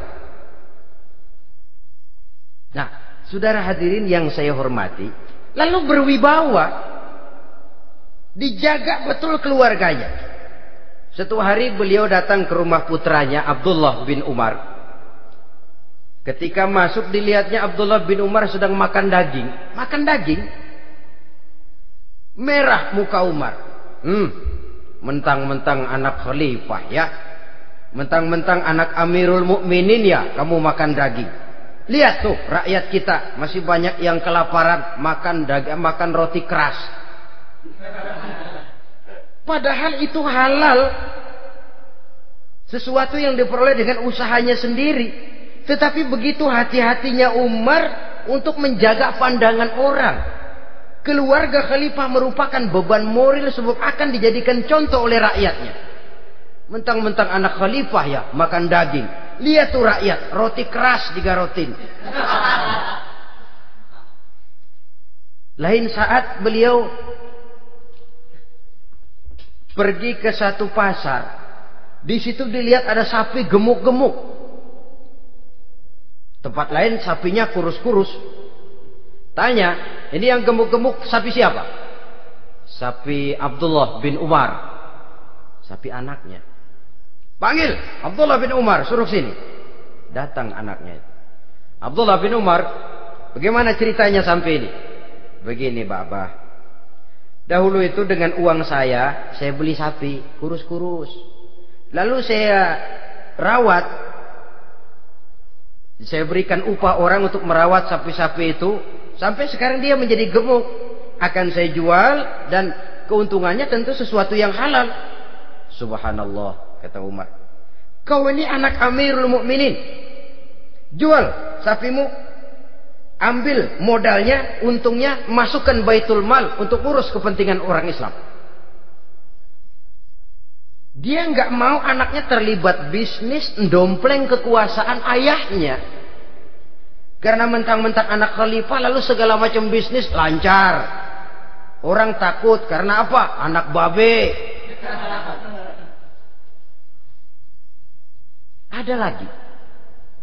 Nah, saudara hadirin yang saya hormati, lalu berwibawa, dijaga betul keluarganya. Suatu hari beliau datang ke rumah putranya Abdullah bin Umar. Ketika masuk dilihatnya Abdullah bin Umar sedang makan daging. Makan daging. Merah muka Umar. Mentang-mentang anak khalifah ya. Mentang-mentang anak Amirul Mukminin ya, kamu makan daging. Lihat tuh rakyat kita masih banyak yang kelaparan, makan daging, makan roti keras. Padahal itu halal. Sesuatu yang diperoleh dengan usahanya sendiri. Tetapi begitu hati-hatinya Umar untuk menjaga pandangan orang. Keluarga khalifah merupakan beban moral sebab akan dijadikan contoh oleh rakyatnya. Mentang-mentang anak khalifah ya makan daging. Lihat tuh rakyat, roti keras digarotin. Lain saat beliau pergi ke satu pasar. Di situ dilihat ada sapi gemuk-gemuk. Tempat lain sapinya kurus-kurus. Tanya, ini yang gemuk-gemuk sapi siapa? Sapi Abdullah bin Umar. Sapi anaknya. Panggil Abdullah bin Umar, suruh sini. Datang anaknya. Abdullah bin Umar, bagaimana ceritanya sampai ini? Begini, Bapak. Dahulu itu dengan uang saya beli sapi kurus-kurus. Lalu saya rawat Saya berikan upah orang untuk merawat sapi-sapi itu. Sampai sekarang dia menjadi gemuk. Akan saya jual dan keuntungannya tentu sesuatu yang halal. Subhanallah, kata Umar. Kau ini anak Amirul Mukminin. Jual sapimu. Ambil modalnya, untungnya, masukkan baitul mal untuk urus kepentingan orang Islam. Dia nggak mau anaknya terlibat bisnis, ndompleng kekuasaan ayahnya. Karena mentang-mentang anak khalifah lalu segala macam bisnis lancar. Orang takut karena apa? Anak babe. Ada lagi.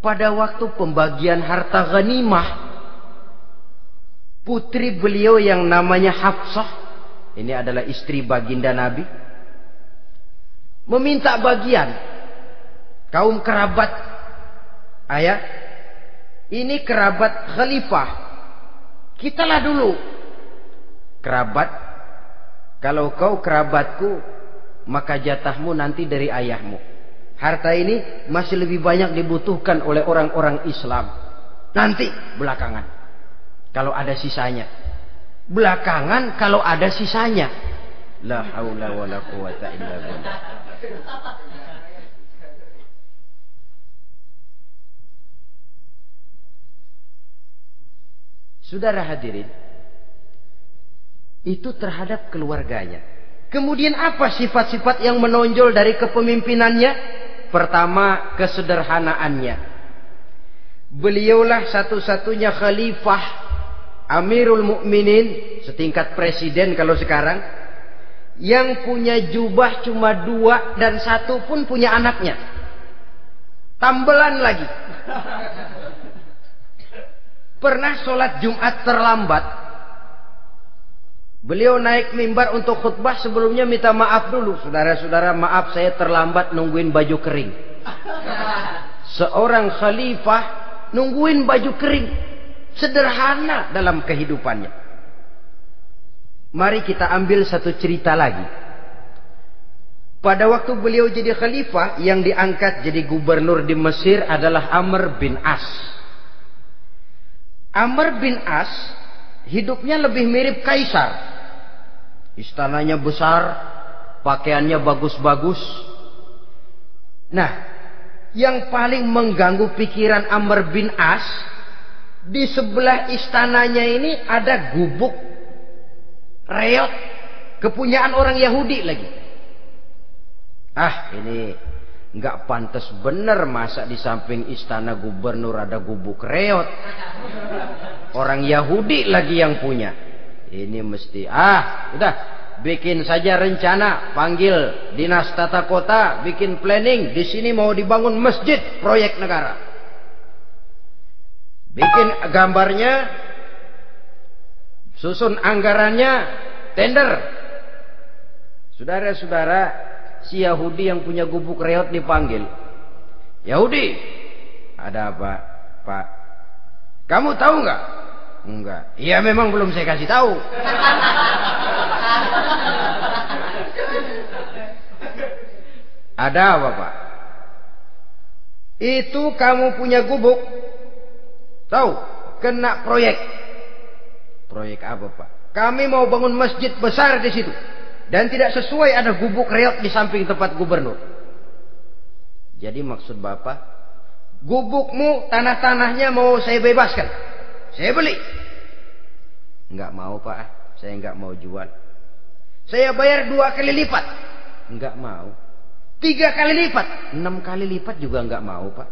Pada waktu pembagian harta ghanimah, putri beliau yang namanya Hafsah, ini adalah istri baginda Nabi, meminta bagian. Kaum kerabat ayah, ini kerabat khalifah, kitalah dulu kerabat. Kalau kau kerabatku, maka jatahmu nanti dari ayahmu. Harta ini masih lebih banyak dibutuhkan oleh orang-orang Islam. Nanti belakangan, kalau ada sisanya. Belakangan kalau ada sisanya. La haula wala quwata illa billah. Saudara hadirin, itu terhadap keluarganya. Kemudian apa sifat-sifat yang menonjol dari kepemimpinannya? Pertama, kesederhanaannya. Beliaulah satu-satunya khalifah, Amirul Mukminin, setingkat presiden kalau sekarang, yang punya jubah cuma 2 dan 1 pun punya anaknya. Tambelan lagi. Pernah sholat Jumat terlambat. Beliau naik mimbar untuk khutbah, sebelumnya minta maaf dulu. Saudara-saudara, maaf saya terlambat nungguin baju kering. Seorang khalifah nungguin baju kering. Sederhana dalam kehidupannya. Mari kita ambil satu cerita lagi. Pada waktu beliau jadi khalifah, yang diangkat jadi gubernur di Mesir adalah Amr bin As. Amr bin As hidupnya lebih mirip kaisar. Istananya besar, pakaiannya bagus-bagus. Nah, yang paling mengganggu pikiran Amr bin As, di sebelah istananya ini ada gubuk reot, kepunyaan orang Yahudi lagi. Ah, ini nggak pantas bener, masa di samping istana gubernur ada gubuk reot. Orang Yahudi lagi yang punya. Ini mesti, udah, bikin saja rencana, panggil dinas tata kota, bikin planning. Di sini mau dibangun masjid, proyek negara. Bikin gambarnya, susun anggarannya, tender. Saudara-saudara, si Yahudi yang punya gubuk reot dipanggil. Yahudi, ada apa, Pak? Kamu tahu nggak? Enggak. Iya, memang belum saya kasih tahu. Ada apa, Pak? Itu kamu punya gubuk. Tahu? Kena proyek. Proyek apa, Pak? Kami mau bangun masjid besar di situ. Dan tidak sesuai ada gubuk reot di samping tempat gubernur. Jadi maksud Bapak, gubukmu, tanah-tanahnya mau saya bebaskan. Saya beli. Enggak mau, Pak. Saya enggak mau jual. Saya bayar 2 kali lipat. Enggak mau. 3 kali lipat. 6 kali lipat juga enggak mau, Pak.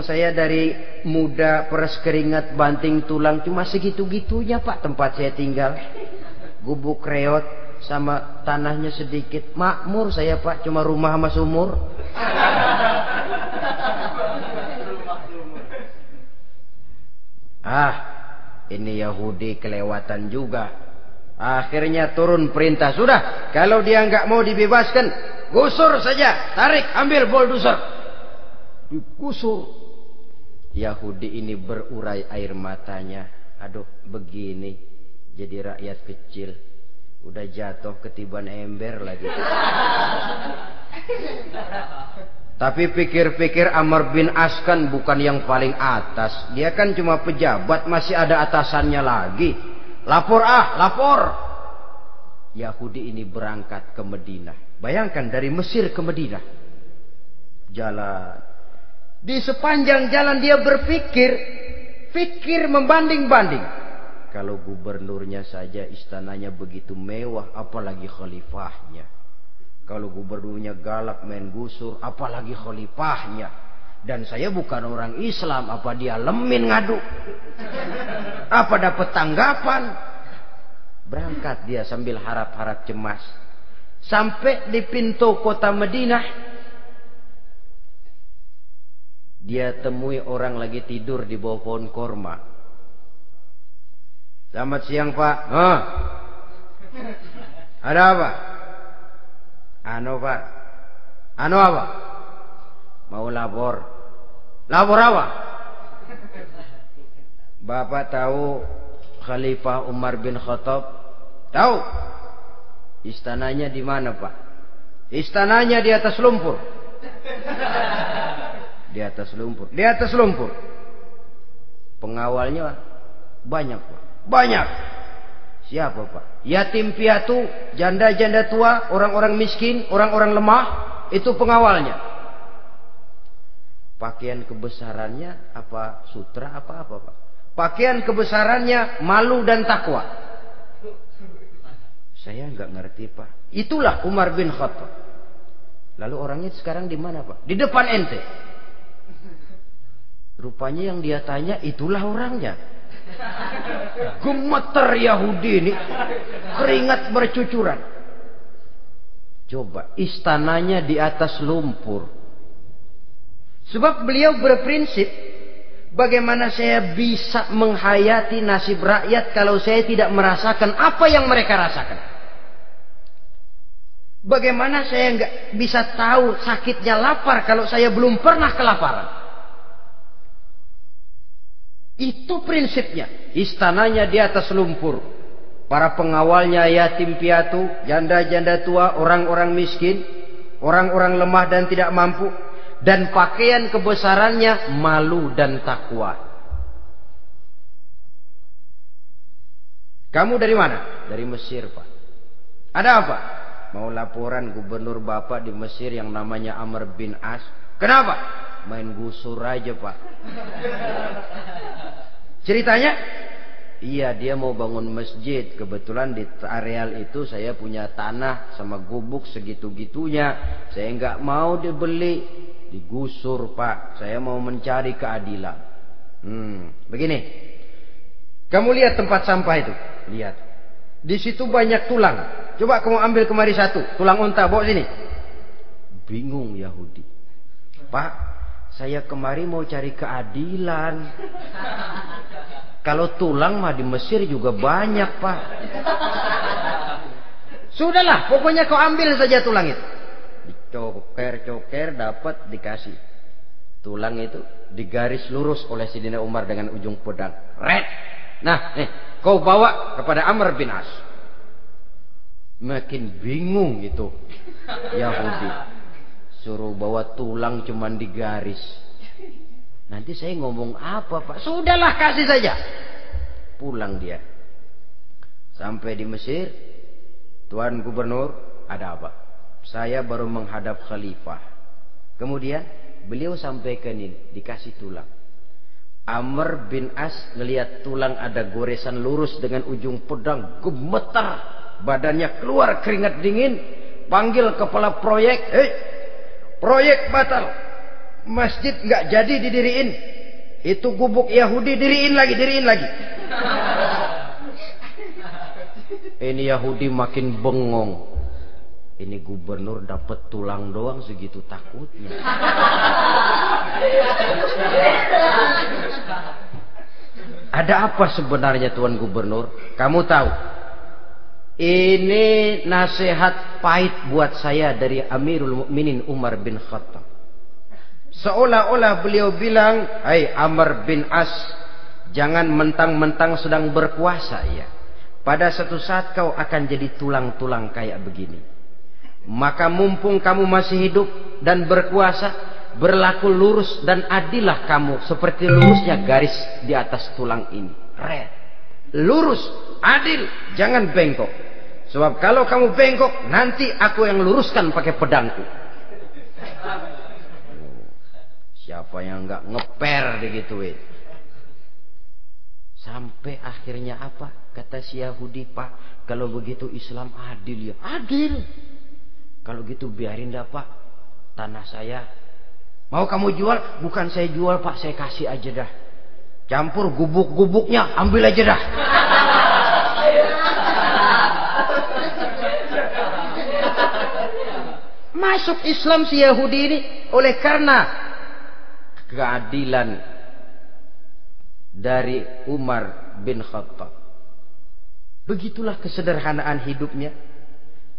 Saya dari muda peres keringat banting tulang cuma segitu-gitunya, Pak, tempat saya tinggal. Gubuk reot sama tanahnya sedikit. Makmur saya, Pak, cuma rumah sama sumur. Ini Yahudi kelewatan juga. Akhirnya turun perintah, sudah, kalau dia nggak mau dibebaskan, gusur saja, tarik, ambil bulldozer. Digusur. Yahudi ini berurai air matanya. Aduh, begini jadi rakyat kecil, udah jatuh ketiban ember lagi. Tapi pikir-pikir Amr bin As kan bukan yang paling atas. Dia kan cuma pejabat, masih ada atasannya lagi. Lapor lapor. Yahudi ini berangkat ke Madinah. Bayangkan dari Mesir ke Madinah. Jalan. Di sepanjang jalan dia pikir membanding-banding. Kalau gubernurnya saja istananya begitu mewah, apalagi khalifahnya. Kalau gubernurnya galak main gusur, apalagi khalifahnya. Dan saya bukan orang Islam, apa dia lemin ngadu? Apa dapat tanggapan? Berangkat dia sambil harap-harap cemas. Sampai di pintu kota Madinah, dia temui orang lagi tidur di bawah pohon korma. Selamat siang, Pak. Ada apa? Pak. Apa? Mau lapor. Lapor apa? Bapak tahu Khalifah Umar bin Khattab? Tahu? Istananya di mana, Pak? Istananya di atas lumpur. Di atas lumpur. Di atas lumpur. Pengawalnya banyak, Pak. Banyak. Siapa, Pak? Yatim piatu, janda-janda tua, orang-orang miskin, orang-orang lemah, itu pengawalnya. Pakaian kebesarannya apa sutra apa, Pak? Pakaian kebesarannya malu dan takwa. Saya nggak ngerti, Pak. Itulah Umar bin Khattab. Lalu orangnya sekarang di mana, Pak? Di depan ente. Rupanya yang dia tanya itulah orangnya. Gemeter Yahudi ini, keringat bercucuran. Coba, istananya di atas lumpur. Sebab beliau berprinsip, bagaimana saya bisa menghayati nasib rakyat kalau saya tidak merasakan apa yang mereka rasakan? Bagaimana saya nggak bisa tahu sakitnya lapar kalau saya belum pernah kelaparan? Itu prinsipnya. Istananya di atas lumpur. Para pengawalnya yatim piatu, janda-janda tua, orang-orang miskin, orang-orang lemah dan tidak mampu. Dan pakaian kebesarannya malu dan takwa. Kamu dari mana? Dari Mesir, Pak. Ada apa? Mau laporan gubernur Bapak di Mesir yang namanya Amr bin As. Kenapa? Main gusur aja, Pak. Ceritanya? Iya, dia mau bangun masjid. Kebetulan di areal itu saya punya tanah sama gubuk segitu-gitunya. Saya nggak mau dibeli, digusur, Pak. Saya mau mencari keadilan. Begini. Kamu lihat tempat sampah itu? Lihat. Di situ banyak tulang. Coba kamu ambil kemari satu. Tulang unta, bawa sini. Bingung Yahudi. Pak, saya kemari mau cari keadilan. Kalau tulang mah di Mesir juga banyak, Pak. Sudahlah, pokoknya kau ambil saja tulang itu. Dicoker-coker, dapat, dikasih. Tulang itu digaris lurus oleh Sidina Umar dengan ujung pedang. Red. Nah, nih, kau bawa kepada Amr bin As. Makin bingung itu Yahudi. Suruh bawa tulang cuman digaris. Nanti saya ngomong apa, Pak? Sudahlah, kasih saja. Pulang dia. Sampai di Mesir. Tuan Gubernur, ada apa? Saya baru menghadap khalifah. Kemudian beliau sampaikan ini, dikasih tulang. Amr bin As ngelihat tulang ada goresan lurus dengan ujung pedang, gemetar. Badannya keluar keringat dingin. Panggil kepala proyek. Proyek batal. Masjid nggak jadi didiriin. Itu gubuk Yahudi diriin lagi. Ini Yahudi makin bengong. Ini gubernur dapat tulang doang segitu takutnya. Ada apa sebenarnya, Tuan Gubernur? Kamu tahu? Ini nasihat pahit buat saya dari Amirul Mukminin Umar bin Khattab. Seolah-olah beliau bilang, "Hai Amr bin As, jangan mentang-mentang sedang berkuasa ya. Pada suatu saat kau akan jadi tulang-tulang kayak begini. Maka mumpung kamu masih hidup dan berkuasa, berlaku lurus dan adillah kamu seperti lurusnya garis di atas tulang ini. Red. Lurus, adil, jangan bengkok. Sebab kalau kamu bengkok, nanti aku yang luruskan pakai pedangku. Siapa yang enggak ngeper digituin? Sampai akhirnya apa? Kata si Yahudi, Pak, kalau begitu Islam adil ya. Adil. Kalau gitu biarin dah, Pak, tanah saya. Mau kamu jual? Bukan saya jual, Pak, saya kasih aja dah. Campur gubuk-gubuknya, ambil aja dah. Masuk Islam si Yahudi ini oleh karena keadilan dari Umar bin Khattab. Begitulah kesederhanaan hidupnya.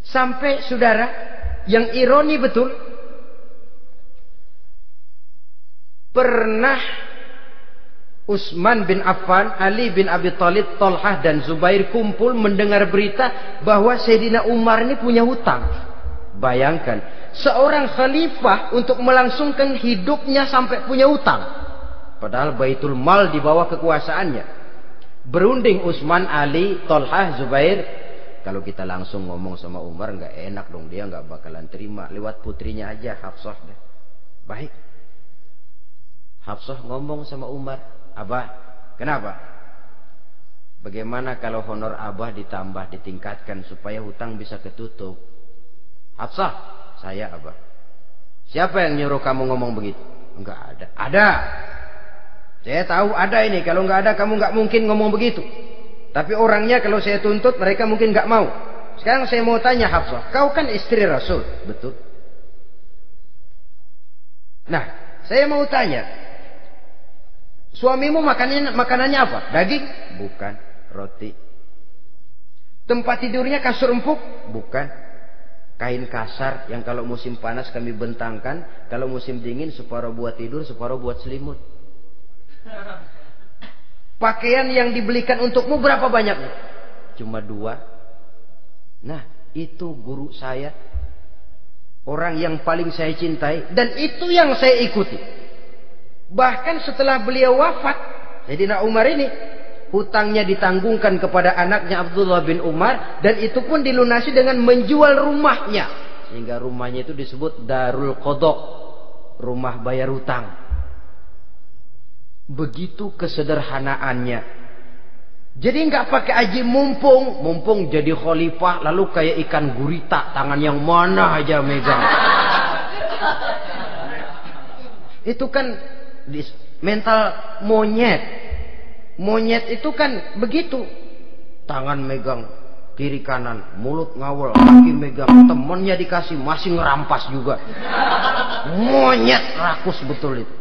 Sampai saudara, yang ironi betul, pernah Utsman bin Affan, Ali bin Abi Thalib, Thalhah dan Zubair kumpul mendengar berita bahwa Sayyidina Umar ini punya hutang. Bayangkan, seorang khalifah untuk melangsungkan hidupnya sampai punya hutang. Padahal Baitul Mal di bawah kekuasaannya. Berunding Utsman, Ali, Thalhah, Zubair. Kalau kita langsung ngomong sama Umar nggak enak dong, dia nggak bakalan terima. Lewat putrinya aja, Hafsah deh. Baik. Hafsah ngomong sama Umar, Abah, kenapa? Bagaimana kalau honor Abah ditambah, ditingkatkan supaya hutang bisa ketutup? Hafsah, saya Abah. Siapa yang nyuruh kamu ngomong begitu? Enggak ada. Ada. Saya tahu ada ini. Kalau nggak ada kamu nggak mungkin ngomong begitu. Tapi orangnya kalau saya tuntut mereka mungkin nggak mau. Sekarang saya mau tanya Hafsah, kau kan istri Rasul, betul? Nah, saya mau tanya, suamimu makanannya apa? Daging? Bukan. Roti. Tempat tidurnya kasur empuk? Bukan. Kain kasar yang kalau musim panas kami bentangkan, kalau musim dingin separuh buat tidur, separuh buat selimut. Pakaian yang dibelikan untukmu berapa banyaknya? Cuma 2. Nah, itu guru saya, orang yang paling saya cintai, dan itu yang saya ikuti. Bahkan setelah beliau wafat, Sayyidina Umar ini hutangnya ditanggungkan kepada anaknya Abdullah bin Umar, dan itu pun dilunasi dengan menjual rumahnya, sehingga rumahnya itu disebut Darul Qadha, rumah bayar hutang. Begitu kesederhanaannya. Jadi nggak pakai aji mumpung jadi khalifah lalu kayak ikan gurita, tangan yang mana aja megang. Itu kan mental monyet. Monyet itu kan begitu, tangan megang kiri kanan, mulut ngawal, kaki megang, temennya dikasih masih ngerampas juga. Monyet rakus betul itu.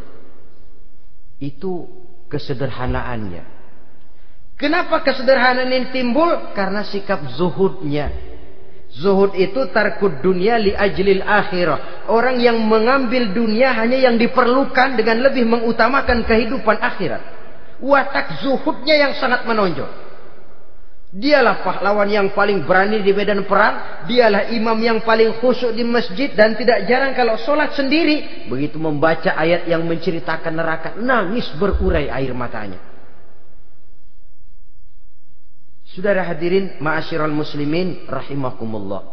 Itu kesederhanaannya. Kenapa kesederhanaan ini timbul? Karena sikap zuhudnya. Zuhud itu tarkud dunia li ajlil akhirah. Orang yang mengambil dunia hanya yang diperlukan dengan lebih mengutamakan kehidupan akhirat. Watak zuhudnya yang sangat menonjol. Dialah pahlawan yang paling berani di medan perang. Dialah imam yang paling khusyuk di masjid. Dan tidak jarang kalau sholat sendiri, begitu membaca ayat yang menceritakan neraka, nangis berurai air matanya. Saudara hadirin ma'asyiral muslimin rahimakumullah.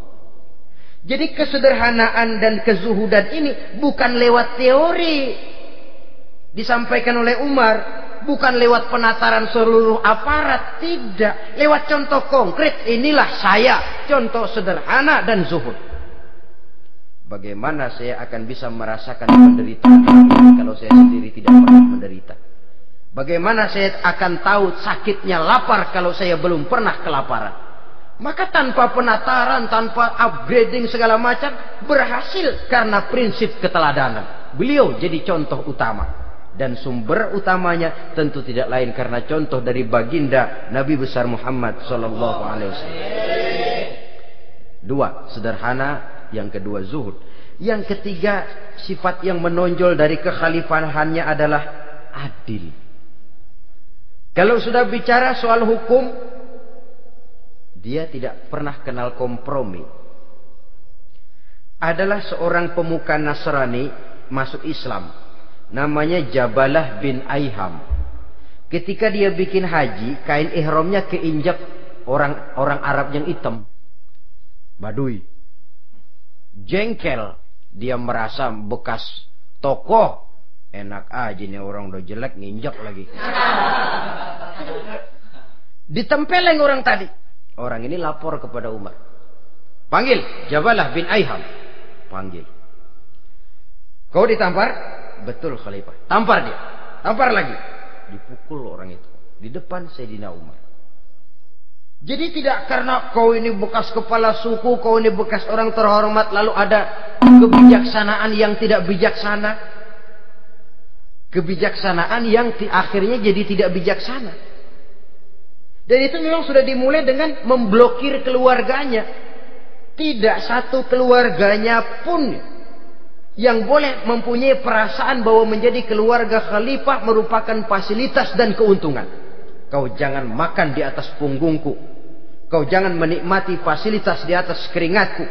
Jadi kesederhanaan dan kezuhudan ini bukan lewat teori disampaikan oleh Umar. Bukan lewat penataran seluruh aparat, tidak. Lewat contoh konkret, inilah saya, contoh sederhana dan zuhud. Bagaimana saya akan bisa merasakan penderitaan ini kalau saya sendiri tidak pernah menderita? Bagaimana saya akan tahu sakitnya lapar kalau saya belum pernah kelaparan? Maka tanpa penataran, tanpa upgrading segala macam, berhasil karena prinsip keteladanan. Beliau jadi contoh utama. Dan sumber utamanya tentu tidak lain karena contoh dari baginda Nabi besar Muhammad sallallahu alaihi wasallam. 2, sederhana, yang kedua zuhud. Yang ketiga, sifat yang menonjol dari kekhalifahannya adalah adil. Kalau sudah bicara soal hukum, dia tidak pernah kenal kompromi. adalah seorang pemuka Nasrani masuk Islam. Namanya Jabalah bin Aiham. Ketika dia bikin haji, kain ihramnya keinjak orang Arab yang hitam. Badui. Jengkel. Dia merasa bekas tokoh. Enak aja nih orang udah jelek nginjak lagi. Ditempeleng orang tadi. Orang ini lapor kepada Umar. Panggil Jabalah bin Aiham. Panggil. Kau ditampar? Betul Khalifah. Tampar dia. Tampar lagi. Dipukul orang itu. Di depan Sayyidina Umar. Jadi tidak karena kau ini bekas kepala suku, kau ini bekas orang terhormat, lalu ada kebijaksanaan yang tidak bijaksana. Kebijaksanaan yang akhirnya jadi tidak bijaksana. Dan itu memang sudah dimulai dengan memblokir keluarganya. Tidak satu keluarganya pun yang boleh mempunyai perasaan bahwa menjadi keluarga khalifah merupakan fasilitas dan keuntungan. Kau jangan makan di atas punggungku. Kau jangan menikmati fasilitas di atas keringatku.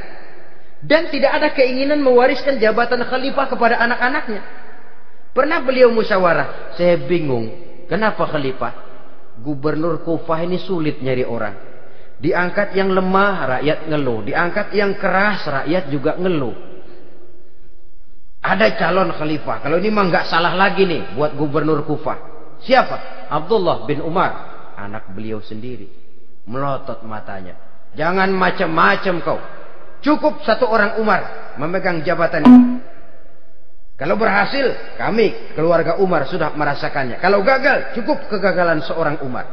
Dan tidak ada keinginan mewariskan jabatan khalifah kepada anak-anaknya. Pernah beliau musyawarah. Saya bingung. Kenapa khalifah? Gubernur Kufah ini sulit nyari orang. Diangkat yang lemah, rakyat ngeluh. Diangkat yang keras, rakyat juga ngeluh. Ada calon khalifah. Kalau ini mah nggak salah lagi nih buat gubernur Kufah. Siapa? Abdullah bin Umar. Anak beliau sendiri. Melotot matanya. Jangan macam-macam kau. Cukup satu orang Umar memegang jabatan ini. Kalau berhasil, kami keluarga Umar sudah merasakannya. Kalau gagal, cukup kegagalan seorang Umar.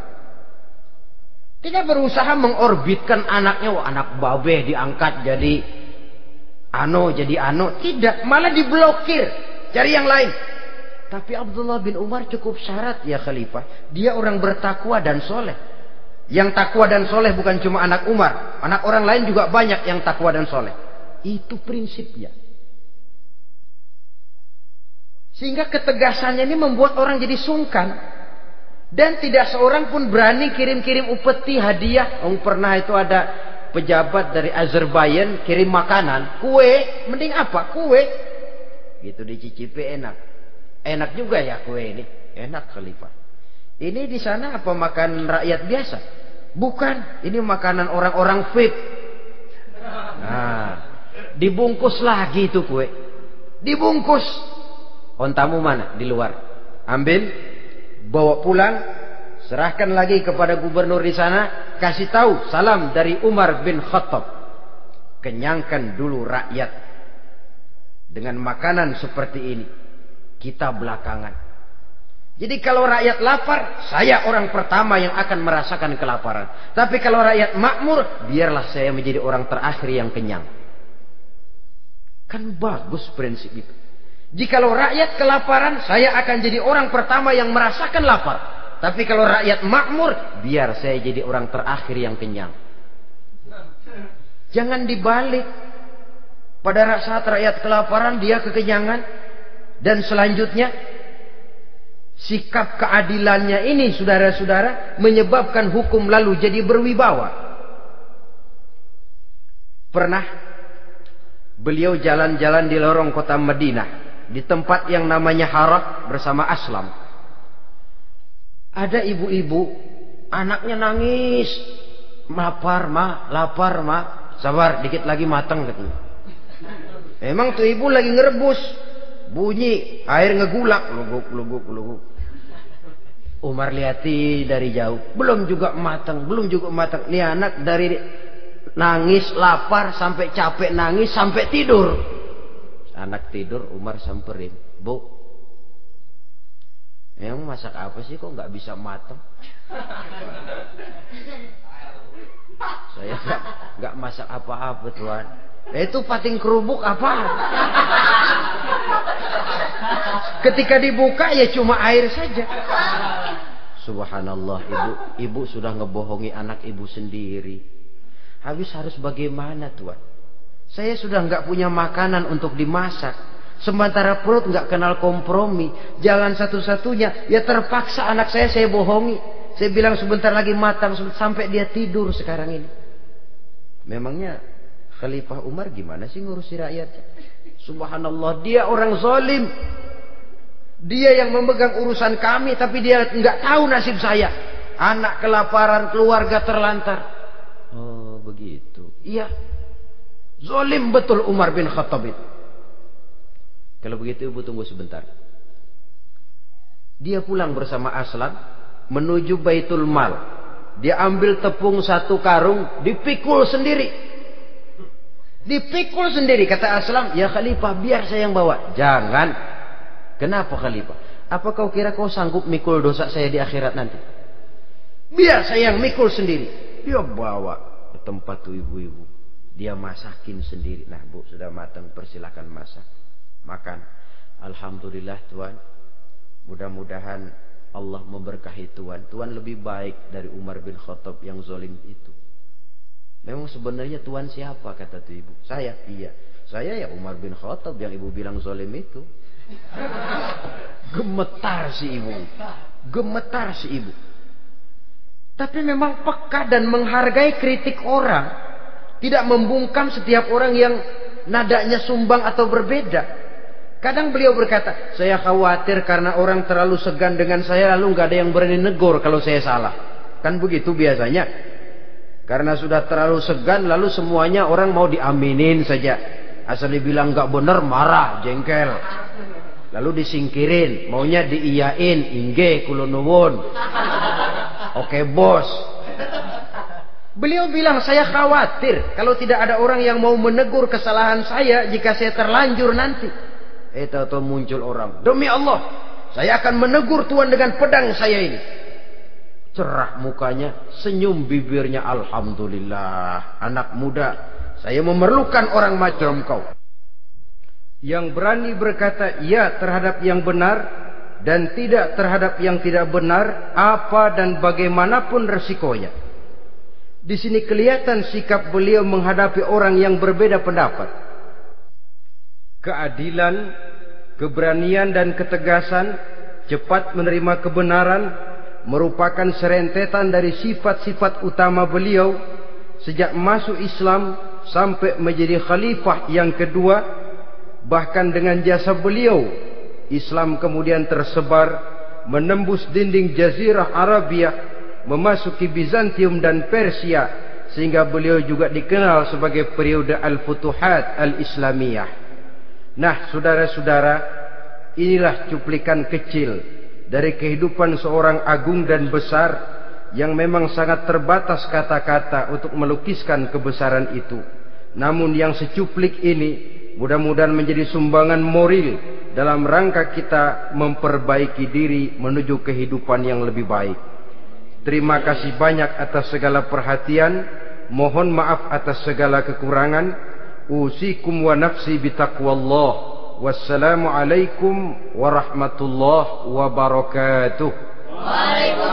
Tidak berusaha mengorbitkan anaknya. Wah, anak babe diangkat jadi jadi Tidak, malah diblokir. Cari yang lain. Tapi Abdullah bin Umar cukup syarat ya khalifah. Dia orang bertakwa dan soleh. Yang takwa dan soleh bukan cuma anak Umar. Anak orang lain juga banyak yang takwa dan soleh. Itu prinsipnya. Sehingga ketegasannya ini membuat orang jadi sungkan. Dan tidak seorang pun berani kirim-kirim upeti hadiah. Pernah itu ada pejabat dari Azerbaijan kirim makanan. Kue, mending apa? Kue. Gitu dicicipi enak. Enak juga ya kue ini. Enak khalifah. Ini di sana apa makan rakyat biasa? Bukan. Ini makanan orang-orang VIP. Nah, dibungkus lagi itu kue. Dibungkus. Ontamu mana? Di luar. Ambil. Bawa pulang, serahkan lagi kepada gubernur di sana, kasih tahu salam dari Umar bin Khattab. Kenyangkan dulu rakyat dengan makanan seperti ini. Kita belakangan. Jadi kalau rakyat lapar, saya orang pertama yang akan merasakan kelaparan. Tapi kalau rakyat makmur, biarlah saya menjadi orang terakhir yang kenyang. Kan bagus prinsip itu. Jikalau rakyat kelaparan, saya akan jadi orang pertama yang merasakan lapar. Tapi kalau rakyat makmur, biar saya jadi orang terakhir yang kenyang. Jangan dibalik. Pada saat rakyat kelaparan, dia kekenyangan. Dan selanjutnya, sikap keadilannya ini, saudara-saudara, menyebabkan hukum lalu jadi berwibawa. Pernah beliau jalan-jalan di lorong kota Madinah. Di tempat yang namanya Harah bersama Aslam. Ada ibu-ibu, anaknya nangis. Lapar ma. Sabar, dikit lagi matang katanya. Emang tuh ibu lagi ngerebus. Bunyi, air ngegulak. Luguk. Umar lihati dari jauh. Belum juga matang. Nih anak dari nangis, lapar, sampai capek nangis, sampai tidur. Anak tidur, Umar samperin. Bu, emang masak apa sih kok nggak bisa matang? Saya nggak masak apa-apa tuan. Itu pating kerubuk apa? Ketika dibuka ya cuma air saja. Subhanallah, ibu sudah ngebohongi anak ibu sendiri. Habis harus bagaimana tuan? Saya sudah nggak punya makanan untuk dimasak. Sementara perut nggak kenal kompromi. Jalan satu-satunya, ya terpaksa anak saya bohongi. Saya bilang sebentar lagi matang sampai dia tidur sekarang ini. Memangnya Khalifah Umar gimana sih ngurusi rakyatnya? Subhanallah, dia orang zalim. Dia yang memegang urusan kami, tapi dia nggak tahu nasib saya. Anak kelaparan, keluarga terlantar. Oh begitu. Iya, zalim betul Umar bin Khattab itu. Kalau begitu ibu tunggu sebentar. Dia pulang bersama Aslam menuju Baitul Mal. Dia ambil tepung 1 karung, dipikul sendiri. Dipikul sendiri. Kata Aslam, ya Khalifah biar saya yang bawa. Jangan. Kenapa Khalifah? Apa kau kira kau sanggup mikul dosa saya di akhirat nanti? Biar saya yang mikul sendiri. Dia bawa ke tempat tuh ibu-ibu. Dia masakin sendiri. Nah bu, sudah matang, persilakan masak. Makan. Alhamdulillah Tuan. Mudah-mudahan Allah memberkahi Tuan. Tuan lebih baik dari Umar bin Khattab yang zalim itu. Memang sebenarnya Tuan siapa? Kata tuh ibu. Saya. Iya. Saya ya Umar bin Khattab yang ibu bilang zalim itu. Gemetar si ibu. Gemetar si ibu. Tapi memang peka dan menghargai kritik orang. Tidak membungkam setiap orang yang nadanya sumbang atau berbeda. Kadang beliau berkata, saya khawatir karena orang terlalu segan dengan saya, lalu nggak ada yang berani negor kalau saya salah. Kan begitu biasanya. Karena sudah terlalu segan, lalu semuanya orang mau diaminin saja. Asal dibilang nggak benar, marah, jengkel. Lalu disingkirin, maunya diiyain, inge kulonuwun. Oke bos. Beliau bilang, saya khawatir kalau tidak ada orang yang mau menegur kesalahan saya jika saya terlanjur nanti. Tahu-tahu muncul orang, demi Allah, saya akan menegur Tuan dengan pedang saya ini. Cerah mukanya, senyum bibirnya, alhamdulillah. Anak muda, saya memerlukan orang macam kau. Yang berani berkata ya terhadap yang benar dan tidak terhadap yang tidak benar, apa dan bagaimanapun resikonya. Di sini kelihatan sikap beliau menghadapi orang yang berbeda pendapat. Keadilan, keberanian dan ketegasan, cepat menerima kebenaran, merupakan serentetan dari sifat-sifat utama beliau sejak masuk Islam sampai menjadi khalifah yang kedua. Bahkan dengan jasa beliau, Islam kemudian tersebar, menembus dinding Jazirah Arabia, memasuki Bizantium dan Persia, sehingga beliau juga dikenal sebagai periode Al-Futuhat Al-Islamiyah. Nah saudara-saudara, inilah cuplikan kecil dari kehidupan seorang agung dan besar yang memang sangat terbatas kata-kata untuk melukiskan kebesaran itu. Namun yang secuplik ini mudah-mudahan menjadi sumbangan moral dalam rangka kita memperbaiki diri menuju kehidupan yang lebih baik. Terima kasih banyak atas segala perhatian. Mohon maaf atas segala kekurangan. Usikum wa nafsi bitaqwallah. Wassalamualaikum warahmatullahi wabarakatuh. Waalaikumsalam.